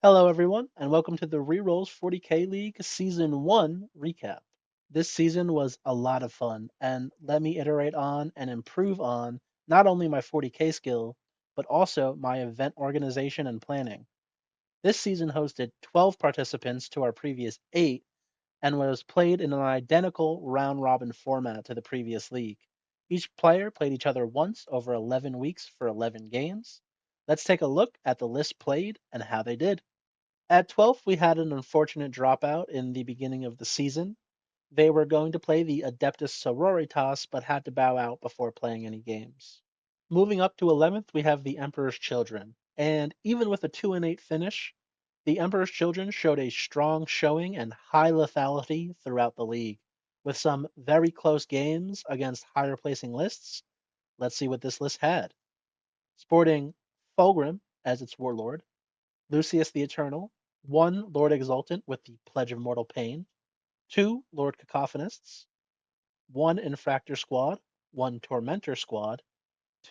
Hello, everyone, and welcome to the Rerolls 40K League Season 1 recap. This season was a lot of fun, and let me iterate on and improve on not only my 40K skill, but also my event organization and planning. This season hosted 12 participants to our previous 8 and was played in an identical round robin format to the previous league. Each player played each other once over 11 weeks for 11 games. Let's take a look at the list played and how they did. At 12th, we had an unfortunate dropout in the beginning of the season. They were going to play the Adeptus Sororitas, but had to bow out before playing any games. Moving up to 11th, we have the Emperor's Children. And even with a 2-8 finish, the Emperor's Children showed a strong showing and high lethality throughout the league, with some very close games against higher placing lists. Let's see what this list had. Sporting Fulgrim as its warlord, Lucius the Eternal, one Lord Exultant with the Pledge of Mortal Pain, two Lord Cacophonists, one Infractor Squad, one Tormentor Squad,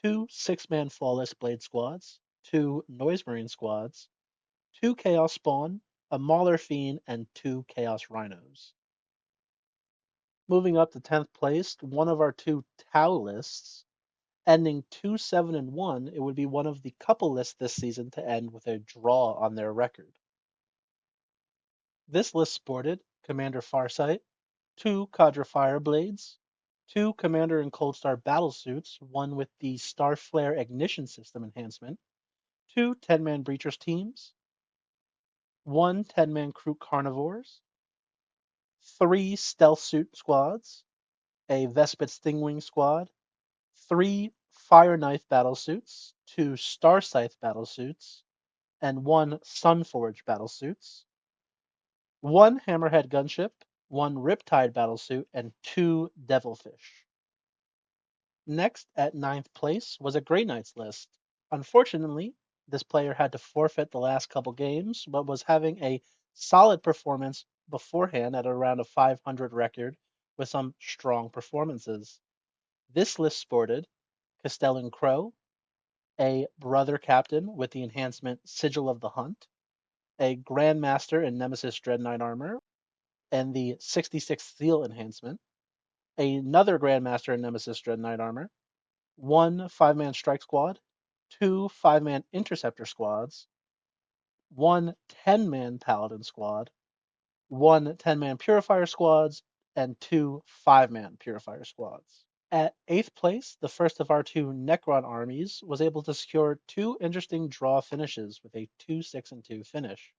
two six-man Flawless Blade Squads, two Noise Marine Squads, two Chaos Spawn, a Mauler Fiend, and two Chaos Rhinos. Moving up to 10th place, one of our two Tau lists, ending 2-7-1, it would be one of the couple lists this season to end with a draw on their record. This list sported Commander Farsight, two Cadre Fireblades, two Commander and Cold Star battlesuits, one with the Starflare ignition system enhancement, two 10-man Breachers teams, one 10-man Crew Carnivores, three Stealth Suit squads, a Vespid Stingwing squad, three Fire Knife battlesuits, two Star Scythe battlesuits, and one Sunforge battlesuits, one Hammerhead gunship, one Riptide battlesuit, and two Devilfish. Next, at ninth place, was a Grey Knights list. Unfortunately, this player had to forfeit the last couple games, but was having a solid performance beforehand at around a 500 record with some strong performances. This list sported Castellan Crow, a brother captain with the enhancement Sigil of the Hunt, a Grandmaster in Nemesis Dread Knight armor, and the 66th Seal enhancement, another Grandmaster in Nemesis Dread Knight armor, one 5-man strike squad, two 5-man interceptor squads, one 10-man paladin squad, one 10-man purifier squads, and two 5-man purifier squads. At 8th place, the first of our two Necron armies was able to secure two interesting draw finishes with a 2-6-2 finish.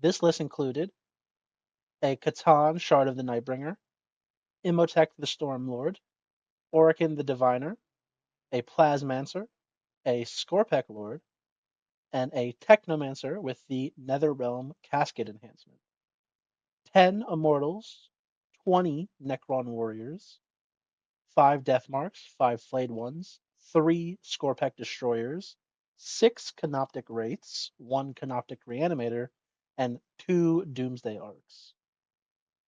This list included a Catan Shard of the Nightbringer, Imhotep the Stormlord, Orokin the Diviner, a Plasmancer, a Skorpek Lord, and a Technomancer with the Netherrealm Casket enhancement. 10 Immortals, 20 Necron Warriors, 5 Deathmarks, 5 Flayed Ones, 3 Skorpek Destroyers, 6 Canoptic Wraiths, 1 Canoptic Reanimator, and 2 Doomsday Arcs.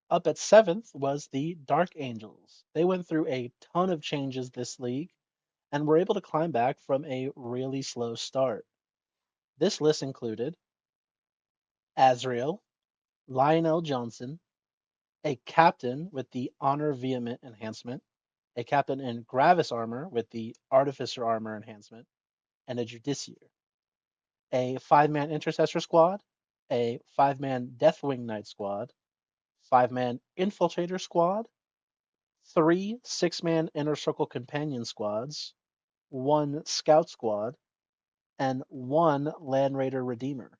Up at 7th was the Dark Angels. They went through a ton of changes this league and were able to climb back from a really slow start. This list included Azrael, Lionel Johnson, a captain with the Honor Vehement enhancement, a captain in Gravis armor with the Artificer armor enhancement, and a Judiciary. A 5-man Intercessor squad, a 5-man Deathwing Knight squad, 5-man Infiltrator squad, 3 6-man Inner Circle Companion squads, 1 Scout squad, and 1 Land Raider Redeemer.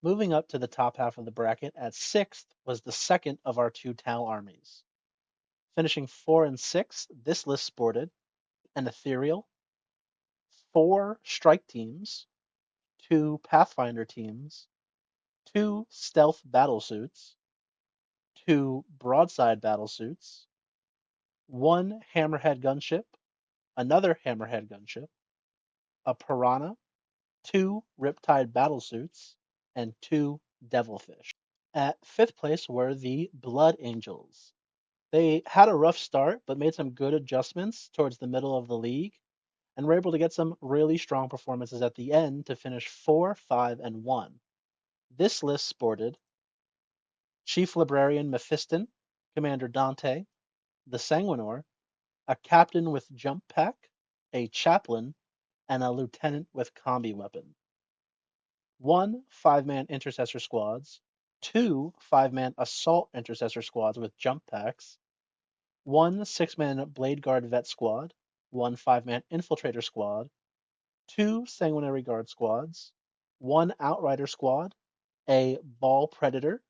Moving up to the top half of the bracket at 6th was the second of our two Tau armies. Finishing 4 and 6, this list sported an Ethereal, 4 Strike teams, 2 Pathfinder teams, 2 Stealth battlesuits, 2 Broadside battlesuits, 1 Hammerhead gunship, another Hammerhead gunship, a Piranha, 2 Riptide battlesuits, and 2 Devilfish. At 5th place were the Blood Angels. They had a rough start, but made some good adjustments towards the middle of the league and were able to get some really strong performances at the end to finish 4, 5, and 1. This list sported Chief Librarian Mephiston, Commander Dante, the Sanguinor, a captain with jump pack, a chaplain, and a lieutenant with combi weapon. 1 5-man intercessor squads, 2 5-man assault intercessor squads with jump packs, 1 6-man blade guard vet squad, 1 5-man infiltrator squad, 2 sanguinary guard squads, 1 outrider squad, a ball predator,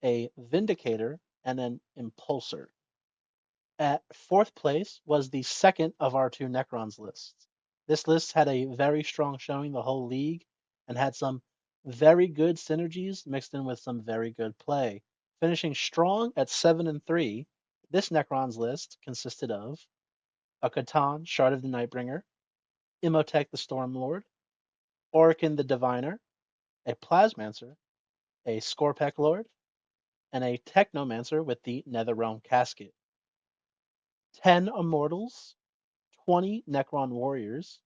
a vindicator, and an impulsor. At fourth place was the second of our two Necrons lists. This list had a very strong showing the whole league and had some very good synergies mixed in with some very good play. Finishing strong at 7-3, this Necrons list consisted of a Catan Shard of the Nightbringer, Imhotep the Stormlord, Orokin the Diviner, a Plasmancer, a Skorpek Lord, and a Technomancer with the Netherrealm Casket. 10 Immortals, 20 Necron Warriors,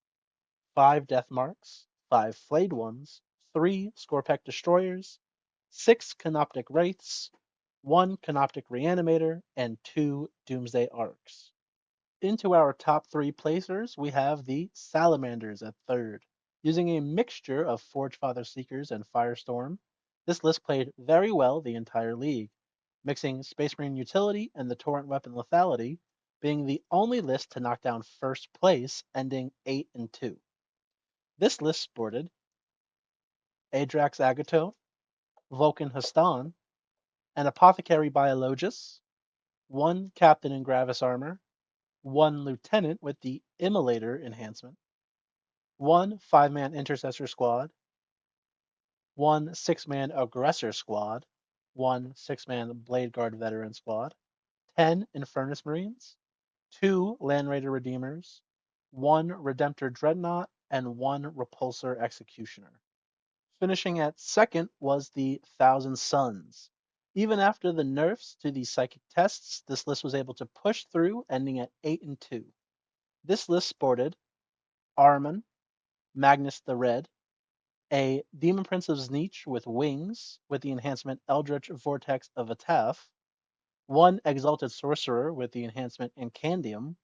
5 Death Marks, 5 Flayed Ones, 3 Skorpek Destroyers, 6 Canoptic Wraiths, 1 Canoptic Reanimator, and 2 Doomsday Arcs. Into our top 3 placers, we have the Salamanders at third. Using a mixture of Forgefather Seekers and Firestorm, this list played very well the entire league, mixing Space Marine utility and the Torrent weapon lethality, being the only list to knock down first place, ending 8-2. This list sported Adrax Agato, Vulcan Hastan, an Apothecary Biologus, 1 Captain in Gravis armor, 1 Lieutenant with the Immolator enhancement, 1 5-man Intercessor squad, 1 6-man Aggressor squad, 1 6-man Blade Guard Veteran squad, 10 Infernus Marines, 2 Land Raider Redeemers, 1 Redemptor Dreadnought, and 1 Repulsor Executioner. Finishing at second was the Thousand Suns. Even after the nerfs to the psychic tests, this list was able to push through, ending at 8-2. This list sported Armin, Magnus the Red, a Demon Prince of Zneach with wings, with the enhancement Eldritch Vortex of Ataf, 1 Exalted Sorcerer with the enhancement Incandium,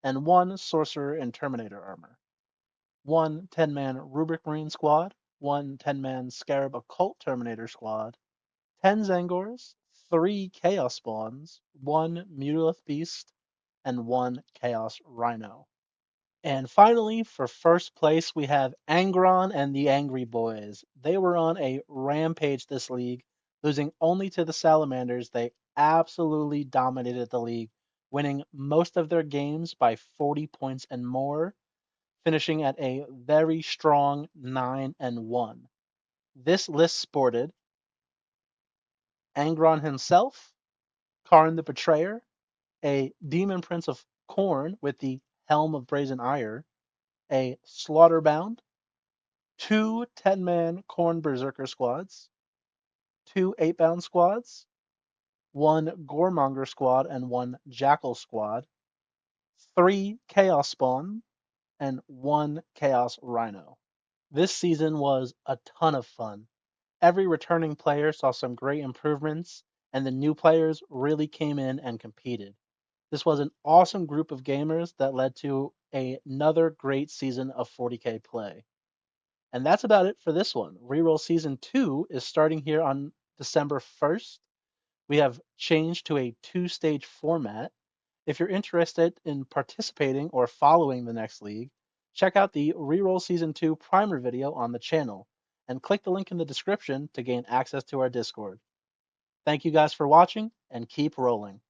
and 1 Sorcerer in Terminator armor. 1 10-man Rubric Marine squad, 1 10-man Scarab Occult Terminator squad, 10 Zangors, 3 Chaos Spawns, 1 Mutalith Beast, and 1 Chaos Rhino. And finally, for first place, we have Angron and the Angry Boys. They were on a rampage this league, losing only to the Salamanders. They absolutely dominated the league, winning most of their games by 40 points and more, finishing at a very strong 9-1. This list sported Angron himself, Karn the Betrayer, a Demon Prince of Khorne with the Helm of Brazen Ire, a Slaughterbound, 2 10-man Khorne Berserker squads, 2 8-bound squads, 1 Goremonger squad, and 1 Jackal squad, 3 Chaos Spawn, and 1 Chaos Rhino. This season was a ton of fun. Every returning player saw some great improvements, and the new players really came in and competed. This was an awesome group of gamers that led to another great season of 40K play. And that's about it for this one. Reroll Season 2 is starting here on December 1st. We have changed to a 2-stage format. If you're interested in participating or following the next league, check out the Reroll Season 2 primer video on the channel and click the link in the description to gain access to our Discord. Thank you guys for watching and keep rolling.